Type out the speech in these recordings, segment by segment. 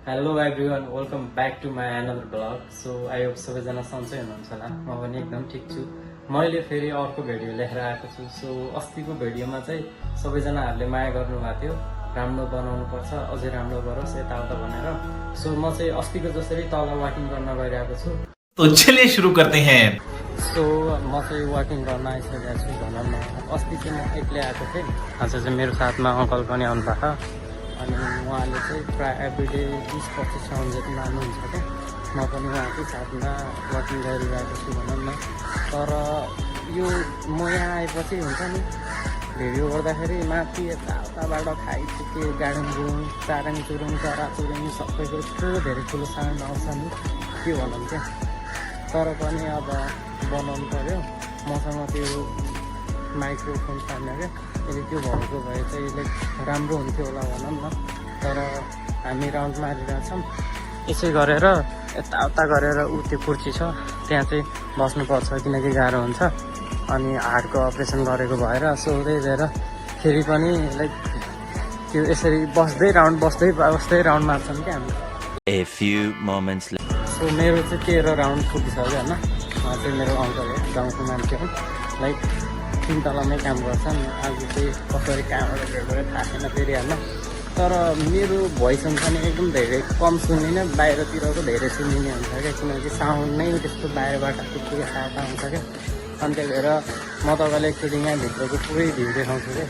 Hello everyone, welcome back to my another blog. So I hope सबैजना सन्चै हुनुहुन्छ होला। म पनि एकदम ठिक छु। मैले फेरि अर्को भिडियो लिएर आएको छु। सो अस्तिको भिडियोमा चाहिँ सबैजनाहरूले माया गर्नुभएको थियो, राम्रो बनाउनुपर्छ, अझै राम्रो गरोस् यताउता भनेर। सो म चाहिँ अस्तिको जसरी तल वाकिङ गर्न गइरहेको छु। तो चलिए शुरू करते हैं। सो म चाहिँ वाकिङ गर्न आइसकेको छु भनौँ न। अस्ति चाहिँ म एक्लै आएको थिएँ, आज चाहिँ मेरो साथमा अङ्कल पनि आउनुभएको। अनि उहाँले चाहिँ प्रायः एभ्रिडे 20-25 राउन्ड जति लानुहुन्छ क्या। म पनि उहाँकै साथमा वाकिङ गरिरहेको छु भनौँ न। तर यो म यहाँ आएपछि हुन्छ नि, भिडियो गर्दाखेरि माथि यताउताबाट खाइपुग्यो, गाडुङ गुडुङ चाराङ चुरुङ चराचुरुङ सबैको ठुलो धेरै ठुलो साउन्ड आउँछ नि, के भनौँ क्या। तर पनि अब बनाउनु पऱ्यो। मसँग त्यो माइक्रोफोन छैन क्या, यदि त्यो भएको भए चाहिँ राम्रो हुन्थ्यो होला भनौँ न। तर हामी राउन्ड मारिरहेछौँ, यसै गरेर यताउता गरेर त्यो कुर्सी छ त्यहाँ चाहिँ बस्नुपर्छ, किनकि गाह्रो हुन्छ। अनि हार्टको अपरेसन गरेको भएर सो त्यही भएर फेरि पनि त्यो यसरी बस्दै राउन्ड मार्छौँ क्या हामी। A few moments later. So मेरो चाहिँ 13 राउन्ड पुगिसक्यो होइन। उहाँ चाहिँ मेरो अङ्कल हो, गाउँको मान्छे हो, 3 तलामै काम गर्छन्। आज चाहिँ कसरी कहाँबाट भेटेर थाहा छैन फेरि होइन। तर मेरो भोइस हुन्छ नि एकदम धेरै कम सुनिने, बाहिरतिरको धेरै सुनिने हुन्छ क्या, किनकि साउन्ड नै त्यस्तो बाहिरबाट पुरै साता हुन्छ क्या। अनि त्यही भएर म तपाईँलाई एकचोटि यहाँभित्रको पुरै भ्यू देखाउँछु क्या।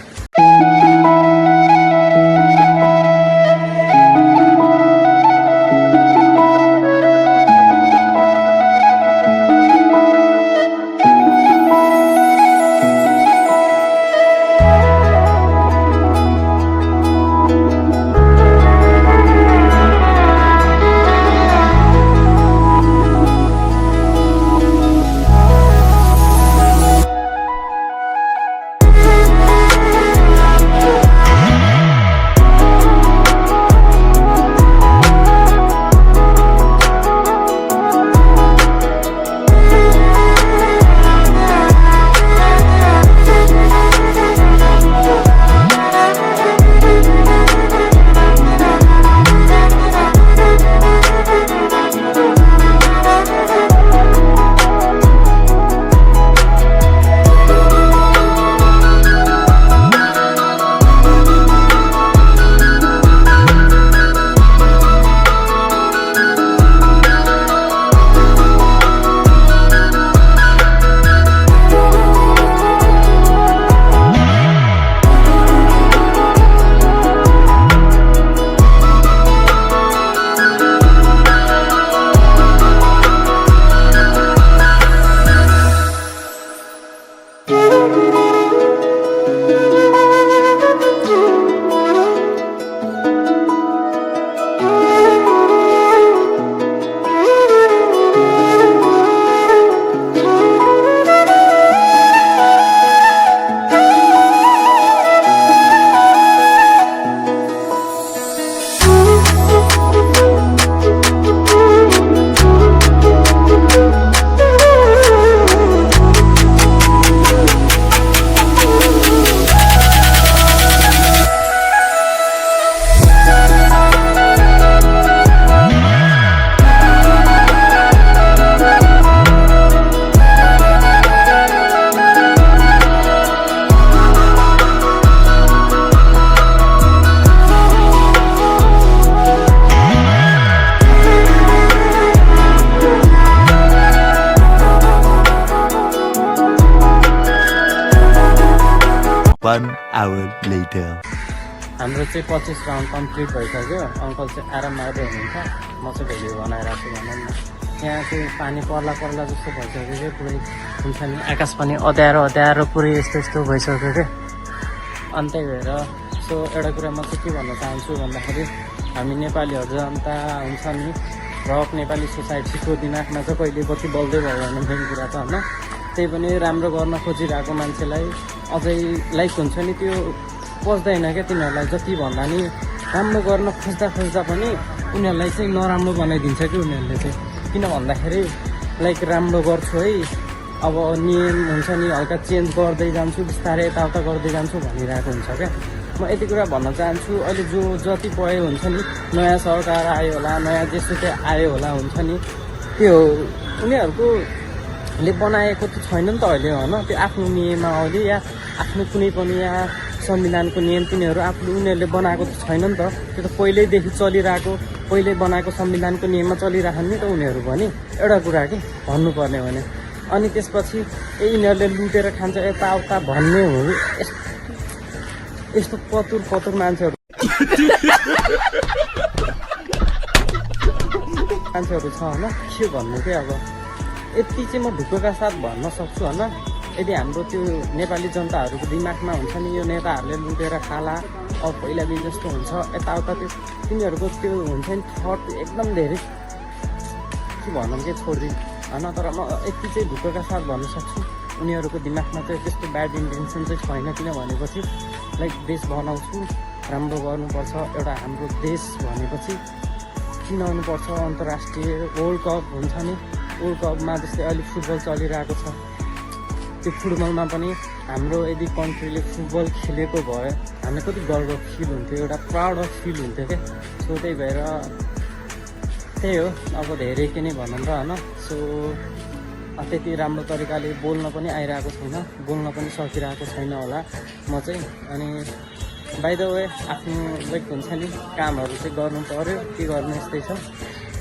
One hour later. हाम्रो चाहिँ 25 राउन्ड कम्प्लिट भइसक्यो। अङ्कल चाहिँ आराम मार्दै हुनुहुन्छ, म चाहिँ भिडियो बनाइरहेको छु भनौँ न। यहाँ चाहिँ पानी पर्ला जस्तो भइसक्यो क्या, पुरै हुन्छ नि, आकाश पनि अँध्यारो पुरै यस्तो भइसक्यो क्या। अनि त्यही भएर सो एउटा कुरा म चाहिँ के भन्न चाहन्छु भन्दाखेरि, हामी नेपालीहरू जनता हुन्छ नि, रक नेपाली सोसाइटीको दिमागमा चाहिँ कहिले पछि बल्दै भयो भने मेन कुरा त होइन। त्यही पनि राम्रो गर्न खोजिरहेको मान्छेलाई अझै हुन्छ नि, त्यो पस्दैन क्या तिनीहरूलाई। जति भन्दा नि राम्रो गर्न खोज्दा पनि उनीहरूलाई चाहिँ नराम्रो बनाइदिन्छ कि उनीहरूले चाहिँ। किन भन्दाखेरि राम्रो गर्छु है, अब नियम हुन्छ नि हल्का चेन्ज गर्दै जान्छु, बिस्तारै यताउता गर्दै जान्छु भनिरहेको हुन्छ क्या। म यति कुरा भन्न चाहन्छु, अहिले जो जति पढे हुन्छ नि, नयाँ सरकार आयो होला, नयाँ जेसुकै आयो होला हुन्छ नि, त्यो उनीहरूकोले बनाएको त छैन नि त अहिले होइन। त्यो आफ्नो नियमावली या आफ्नो कुनै पनि या संविधानको नियम तिनीहरू उनीहरूले बनाएको त छैन नि त। त्यो त पहिल्यैदेखि चलिरहेको, पहिले बनाएको संविधानको नियममा चलिरहन् नि त उनीहरू भने एउटा कुरा के भन्नुपर्ने भने। अनि त्यसपछि यिनीहरूले लुटेर खान्छ यताउता भन्ने हो। यस्तो पतुर मान्छेहरू छ होइन, के भन्नु के अब। यति चाहिँ म ढुक्कका साथ भन्न सक्छु होइन, यदि हाम्रो त्यो नेपाली जनताहरूको दिमागमा हुन्छ नि यो नेताहरूले लुटेर खाला, अब पहिलादेखि जस्तो हुन्छ यताउता, त्यो तिनीहरूको त्यो हुन्छ नि थट एकदम धेरै के भनौँ के छोडिदिउँ होइन। तर म यति चाहिँ ढुक्कका साथ भन्न सक्छु उनीहरूको दिमागमा चाहिँ त्यस्तो ब्याड इन्टेन्सन चाहिँ छैन। किन भनेपछि लाइक देश बनाउँछु, राम्रो गर्नुपर्छ, एउटा हाम्रो देश भनेपछि चिनाउनुपर्छ। अन्तर्राष्ट्रिय वर्ल्ड कप हुन्छ नि, वर्ल्ड कपमा जस्तै अहिले फुटबल चलिरहेको छ, त्यो फुटबलमा पनि हाम्रो यदि कन्ट्रीले फुटबल खेलेको भए हामीलाई कति गर्व फिल हुन्थ्यो, एउटा प्राउड फिल हुन्थ्यो क्या। सो त्यही भएर त्यही हो, अब धेरै के नै भनौँ र होइन। सो त्यति राम्रो तरिकाले बोल्न पनि आइरहेको छैन, बोल्न पनि सकिरहेको छैन होला म चाहिँ। अनि बाइ द वे आफ्नो लाइक हुन्छ नि कामहरू चाहिँ गर्नु पऱ्यो, के गर्नु यस्तै छ,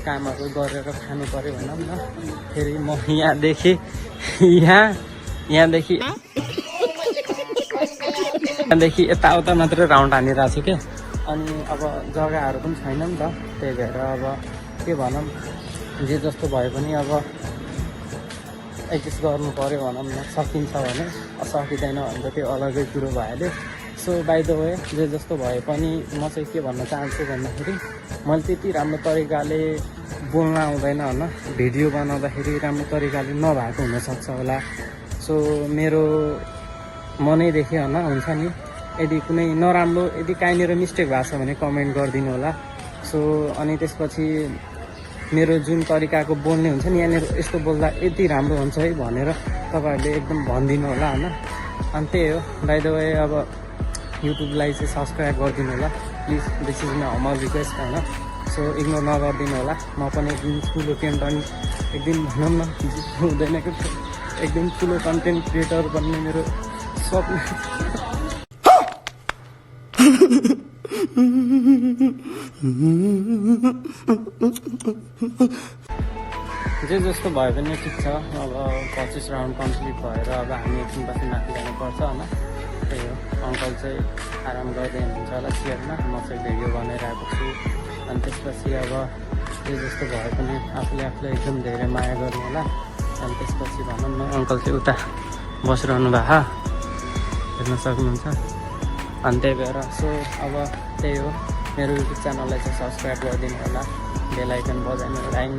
कामहरू गरेर खानु पऱ्यो भनौँ न। फेरि म यहाँदेखि यताउता मात्रै राउन्ड हानिरहेको छु क्या। अनि अब जग्गाहरू पनि छैन नि त, त्यही भएर अब के भनौँ, जे जस्तो भए पनि अब एडजस्ट गर्नु पऱ्यो भनौँ न। सकिन्छ भने, सकिँदैन भने त त्यो अलग्गै कुरो भइहाल्यो। सो बाइ द वे जे जस्तो भए पनि म चाहिँ के भन्न चाहन्छु भन्दाखेरि, मैले त्यति राम्रो तरिकाले बोल्न आउँदैन होइन, भिडियो बनाउँदाखेरि राम्रो तरिकाले नभएको हुनसक्छ होला। सो मेरो मनैदेखि होइन हुन्छ नि, यदि कुनै नराम्रो यदि कहीँनिर मिस्टेक भएको छ भने कमेन्ट गरिदिनु होला। सो अनि त्यसपछि मेरो जुन तरिकाको बोल्ने हुन्छ नि, यहाँनिर यस्तो बोल्दा यति राम्रो हुन्छ है भनेर तपाईँहरूले एकदम भनिदिनु होला होइन। अनि त्यही हो, बाइ द वे अब युट्युबलाई चाहिँ सब्सक्राइब गरिदिनु होला please, this is my humble request होइन। सो इग्नोर नगरिदिनु होला, म पनि एकदिन ठुलो कन्टेन्ट, एकदिन भनौँ न हुँदैन कि एकदम ठुलो कन्टेन्ट क्रिएटर बन्ने मेरो सपना। जे जस्तो भयो भने ठिक छ। अब 25 राउन्ड कम्प्लिट भएर अब हामी एकछिनपछि माथि जानुपर्छ होइन। त्यही हो, अङ्कल चाहिँ आराम गर्दै हुनुहुन्छ होला चियरमा, म चाहिँ भिडियो बनाइरहेको छु। अनि त्यसपछि अब जे जस्तो भए पनि आफूले एकदम धेरै माया गर्नु होला। अनि त्यसपछि भनौँ न अङ्कल चाहिँ उता बसिरहनु भएको हेर्न सक्नुहुन्छ। अनि त्यही भएर सो अब त्यही हो, मेरो युट्युब च्यानललाई चाहिँ सब्सक्राइब गरिदिनु होला, बेल आइकन बजाउनु लाइन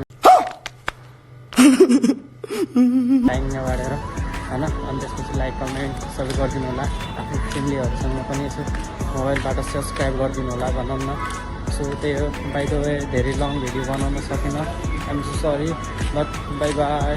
नबाडेर होइन। अनि त्यसपछि लाइक कमेन्ट सबै गरिदिनु होला, आफ्नो फ्यामिलीहरूसँग पनि यसो मोबाइलबाट सब्सक्राइब गरिदिनु होला भनौँ न। सो त्यही हो, बाइ द वे धेरै लङ भिडियो बनाउन सकिनँ, I'm so sorry, but by by.